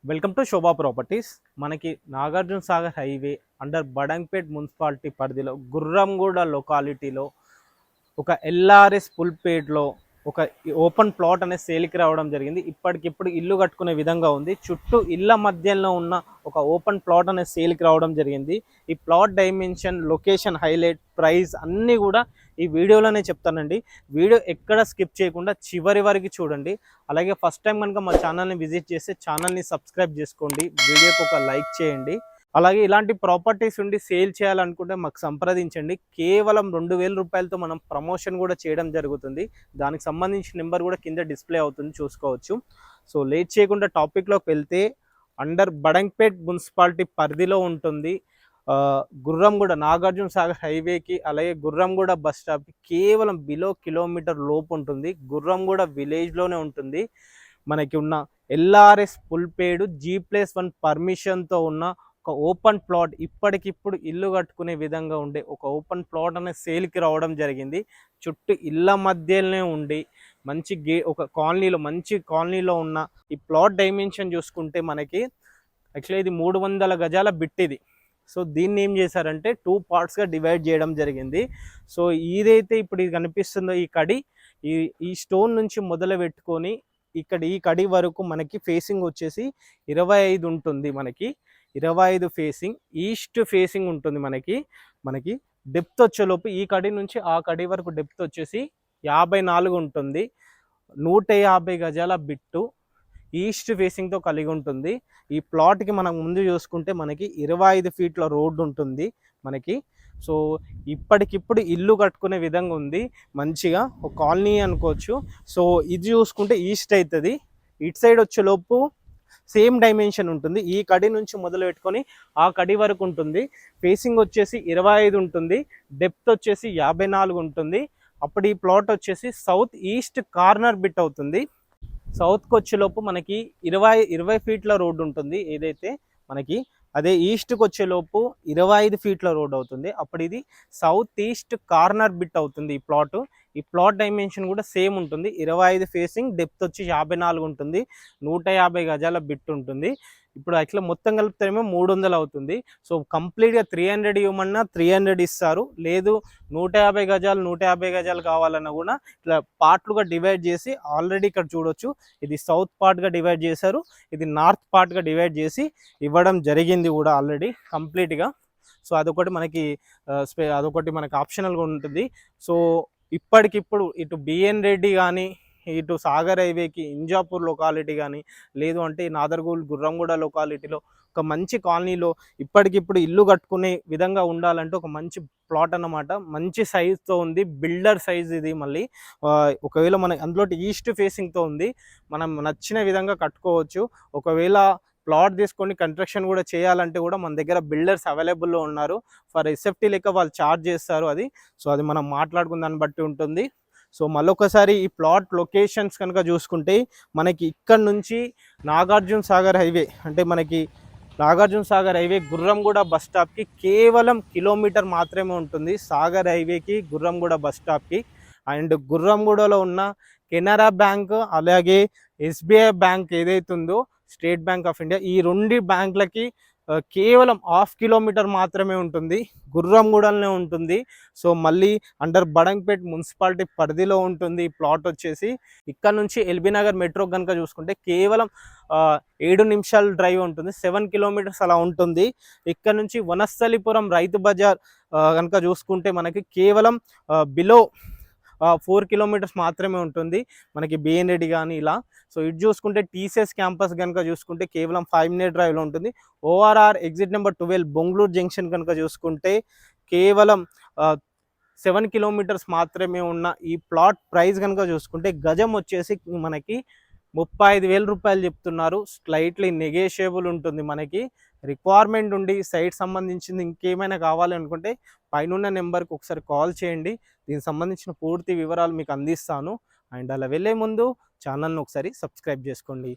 Welcome to Shobha properties. మనకి Nagarjuna Sagar highway under Badangpet municipality పరిధిలో గుర్రంగూడ లొకాలిటీలో ఒక ఎల్ఆర్ఎస్ పుల్పేట్లో ఒక ఓపెన్ ప్లాట్ అనేది సేల్కి రావడం జరిగింది. ఇప్పటికిప్పుడు ఇల్లు కట్టుకునే విధంగా ఉంది. చుట్టూ ఇళ్ళ మధ్యలో ఉన్న ఒక ఓపెన్ ప్లాట్ అనేది సేల్కి రావడం జరిగింది. ఈ plot dimension, location, highlight, price అన్నీ కూడా ఈ వీడియోలోనే చెప్తానండి. వీడియో ఎక్కడ స్కిప్ చేయకుండా చివరి వరకు చూడండి. అలాగే ఫస్ట్ టైం కనుక మా ఛానల్ని విజిట్ చేస్తే ఛానల్ని సబ్స్క్రైబ్ చేసుకోండి, వీడియోకి ఒక లైక్ చేయండి. అలాగే ఇలాంటి ప్రాపర్టీస్ ఉండి సేల్ చేయాలనుకుంటే మాకు సంప్రదించండి. కేవలం 2000 రూపాయలతో మనం ప్రమోషన్ కూడా చేయడం జరుగుతుంది. దానికి సంబంధించిన నెంబర్ కూడా కింద డిస్ప్లే అవుతుంది, చూసుకోవచ్చు. సో లేట్ చేయకుండా టాపిక్లోకి వెళ్తే, అండర్ బడంగ్పేట్ మున్సిపాలిటీ పరిధిలో ఉంటుంది. గుర్రంగూడ నాగార్జున సాగర్ హైవేకి, అలాగే గుర్రంగూడ బస్ స్టాప్కి కేవలం బిలో కిలోమీటర్ లోపు ఉంటుంది. గుర్రంగూడ విలేజ్లోనే ఉంటుంది. మనకి ఉన్న ఎల్ఆర్ఎస్ పుల్పేడు G+1 పర్మిషన్తో ఉన్న ఒక ఓపెన్ ప్లాట్, ఇప్పటికిప్పుడు ఇల్లు కట్టుకునే విధంగా ఉండే ఒక ఓపెన్ ప్లాట్ అనేది సేల్కి రావడం జరిగింది. చుట్టూ ఇళ్ళ మధ్యలోనే ఉండి మంచి ఒక కాలనీలో, మంచి కాలనీలో ఉన్న ఈ ప్లాట్ డైమెన్షన్ చూసుకుంటే మనకి యాక్చువల్లీ ఇది 300 గజాల బిట్ ఇది. సో దీన్ని ఏం చేశారంటే 2 పార్ట్స్గా డివైడ్ చేయడం జరిగింది. సో ఇదైతే ఇప్పుడు ఇది కనిపిస్తుందో ఈ కడి, ఈ స్టోన్ నుంచి మొదలు పెట్టుకొని ఇక్కడ ఈ కడి వరకు మనకి ఫేసింగ్ వచ్చేసి 25 ఉంటుంది. మనకి 25 ఫేసింగ్, ఈస్ట్ ఫేసింగ్ ఉంటుంది. మనకి డెప్త్ వచ్చేలోపు ఈ కడి నుంచి ఆ కడి వరకు డెప్త్ వచ్చేసి 54 ఉంటుంది. 150 గజాల బిట్టు ఈస్ట్ ఫేసింగ్తో కలిగి ఉంటుంది. ఈ ప్లాట్కి మనం ముందు చూసుకుంటే మనకి 25 ఫీట్ల రోడ్డు ఉంటుంది మనకి. సో ఇప్పటికిప్పుడు ఇల్లు కట్టుకునే విధంగా ఉంది. మంచిగా ఒక కాలనీ అనుకోవచ్చు. సో ఇది చూసుకుంటే ఈస్ట్ అవుతుంది. ఇటు సైడ్ వచ్చేలోపు సేమ్ డైమెన్షన్ ఉంటుంది. ఈ కడి నుంచి మొదలు పెట్టుకొని ఆ కడి వరకు ఉంటుంది. ఫేసింగ్ వచ్చేసి 25 ఉంటుంది. డెప్త్ వచ్చేసి 54 ఉంటుంది. అప్పుడు ఈ ప్లాట్ వచ్చేసి సౌత్ ఈస్ట్ కార్నర్ బిట్ అవుతుంది. సౌత్కి వచ్చేలోపు మనకి 20 ఫీట్ల రోడ్డు ఉంటుంది ఏదైతే మనకి. అదే ఈస్ట్కి వచ్చేలోపు 25 ఫీట్ల రోడ్ అవుతుంది. అప్పుడు ఇది సౌత్ ఈస్ట్ కార్నర్ బిట్ అవుతుంది ఈ ప్లాట్. ఈ ప్లాట్ డైమెన్షన్ కూడా సేమ్ ఉంటుంది. 25 ఫేసింగ్, డెప్త్ వచ్చి 54 ఉంటుంది. 150 గజాల బిట్ ఉంటుంది. ఇప్పుడు యాక్చువల్గా మొత్తం కలిపితేనేమో 300 అవుతుంది. సో కంప్లీట్గా 300 ఇవ్వమన్నా 300 ఇస్తారు. లేదు 150 గజాలు కావాలన్నా కూడా ఇట్లా పార్ట్లుగా డివైడ్ చేసి, ఆల్రెడీ ఇక్కడ చూడొచ్చు ఇది సౌత్ పార్ట్గా డివైడ్ చేశారు, ఇది నార్త్ పార్ట్గా డివైడ్ చేసి ఇవ్వడం జరిగింది కూడా ఆల్రెడీ కంప్లీట్గా. సో అదొకటి మనకి ఆప్షనల్గా ఉంటుంది. సో ఇప్పటికిప్పుడు ఇటు బిఎన్ రెడ్డి కానీ, ఇటు సాగర్ హైవేకి ఇంజాపూర్ లొకాలిటీ కానీ, లేదు అంటే నాదర్గూల్ గుర్రంగూడ లొకాలిటీలో ఒక మంచి కాలనీలో ఇప్పటికిప్పుడు ఇల్లు కట్టుకునే విధంగా ఉండాలంటే ఒక మంచి ప్లాట్ అన్నమాట. మంచి సైజ్తో ఉంది, బిల్డర్ సైజ్ ఇది. మళ్ళీ ఒకవేళ మనకి అందులో ఈస్ట్ ఫేసింగ్తో ఉంది, మనం నచ్చిన విధంగా కట్టుకోవచ్చు. ఒకవేళ ప్లాట్ తీసుకొని కన్స్ట్రక్షన్ కూడా చేయాలంటే కూడా మన దగ్గర బిల్డర్స్ అవైలబుల్లో ఉన్నారు. ఫర్ ఎస్ఎఫ్టీ లెక్క వాళ్ళు ఛార్జ్ చేస్తారు అది. సో అది మనం మాట్లాడుకున్న దాన్ని బట్టి ఉంటుంది. సో మళ్ళొకసారి ఈ ప్లాట్ లొకేషన్స్ కనుక చూసుకుంటే మనకి ఇక్కడ నుంచి నాగార్జున సాగర్ హైవే, అంటే మనకి నాగార్జున సాగర్ హైవే గుర్రంగూడ బస్ స్టాప్కి కేవలం కిలోమీటర్ మాత్రమే ఉంటుంది. సాగర్ హైవేకి గుర్రంగూడ బస్ స్టాప్కి. అండ్ గుర్రంగూడలో ఉన్న కెనరా బ్యాంక్, అలాగే ఎస్బీఐ బ్యాంక్ ఏదైతే ఉందో, స్టేట్ బ్యాంక్ ఆఫ్ ఇండియా, ఈ 2 బ్యాంకులకి కేవలం 1/2 కిలోమీటర్ మాత్రమే ఉంటుంది. గుర్రంగూడలోనే ఉంటుంది. సో మళ్ళీ అండర్ బడంగ్పేట్ మున్సిపాలిటీ పరిధిలో ఉంటుంది ఈ ప్లాట్ వచ్చేసి. ఇక్కడ నుంచి ఎల్బీ నగర్ మెట్రో కనుక చూసుకుంటే కేవలం 7 నిమిషాల డ్రైవ్ ఉంటుంది. 7 కిలోమీటర్స్ అలా ఉంటుంది. ఇక్కడ నుంచి వనస్థలిపురం రైతు బజార్ కనుక చూసుకుంటే మనకి కేవలం బిలో 4 కిలోమీటర్స్ మాత్రమే ఉంటుంది మనకి బిఎన్ రెడ్డి కానీ ఇలా. సో ఇటు చూసుకుంటే టీసీఎస్ క్యాంపస్ కనుక చూసుకుంటే కేవలం 5 మినిట్ డ్రైవ్లో ఉంటుంది. ORR exit number 12 Bengaluru junction కనుక చూసుకుంటే కేవలం 7 కిలోమీటర్స్ మాత్రమే ఉన్న ఈ ప్లాట్ ప్రైస్ కనుక చూసుకుంటే గజం వచ్చేసి మనకి 35,000 రూపాయలు చెప్తున్నారు. స్లైట్లీ నెగోషియబుల్ ఉంటుంది. మనకి రిక్వైర్మెంట్ ఉండి సైట్ సంబంధించింది ఇంకేమైనా కావాలి అనుకుంటే పైన నెంబర్కి ఒకసారి కాల్ చేయండి. దీనికి సంబంధించిన పూర్తి వివరాలు మీకు అందిస్తాను. అండ్ అలా వెళ్ళే ముందు ఛానల్ని ఒకసారి సబ్స్క్రైబ్ చేసుకోండి.